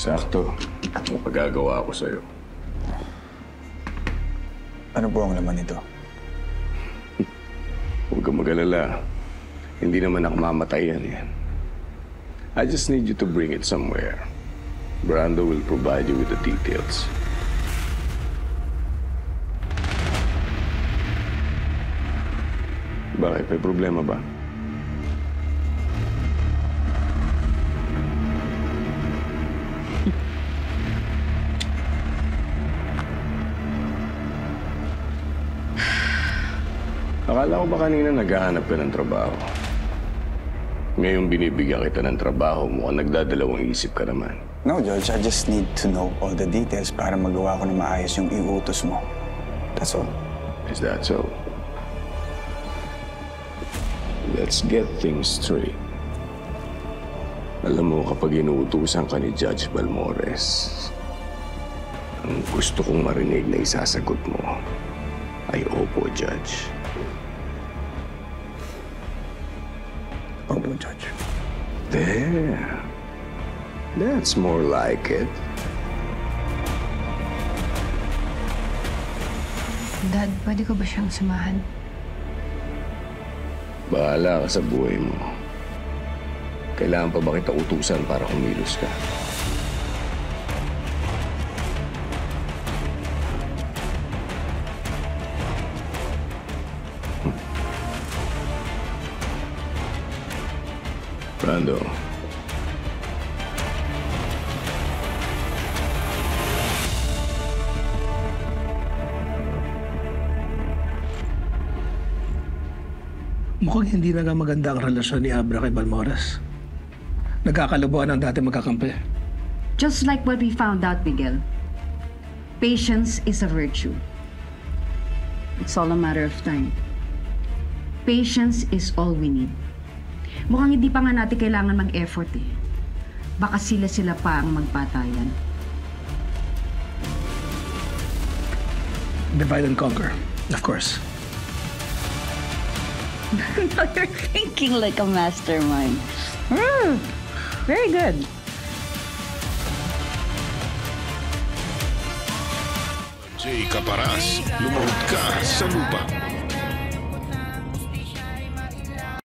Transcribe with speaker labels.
Speaker 1: Sakto. Ang pagagawa ko sa'yo.
Speaker 2: Ano po ang laman nito?
Speaker 1: Huwag kang mag-alala. Hindi naman ako mamatayan yan. I just need you to bring it somewhere. Brando will provide you with the details. Bakit? May problema ba? Akala ko ba kanina naghahanap ka ng trabaho? Ngayon binibigyan kita ng trabaho mo, nagdadalawang isip ka naman.
Speaker 2: No, George. I just need to know all the details para magawa ko na maayos yung iutos mo. That's all.
Speaker 1: Is that so? Let's get things straight. Alam mo, kapag inuutusan ka ni Judge Balmores, ang gusto kong marinig na isasagot mo ay opo, Judge.
Speaker 2: Opo, Judge.
Speaker 1: There. That's more like it.
Speaker 3: Dad, pwede ko ba siyang samahan?
Speaker 1: Bahala ka sa buhay mo. Kailangan pa ba kita utusan para kumilos ka? Brando.
Speaker 4: Mukhang hindi na nga maganda ang relasyon ni Abra kay Balmores. Nagkakalubuan ang dati magkakampi.
Speaker 5: Just like what we found out, Miguel. Patience is a virtue. It's all a matter of time. Patience is all we need. Mukhang hindi pa nga natin kailangan mag-effort eh. Baka sila pa ang magpatayan.
Speaker 4: Divide and conquer, of course.
Speaker 5: Now you're thinking like a mastermind. Very good.
Speaker 6: Jay Caparas, lumuhod ka sa lupa.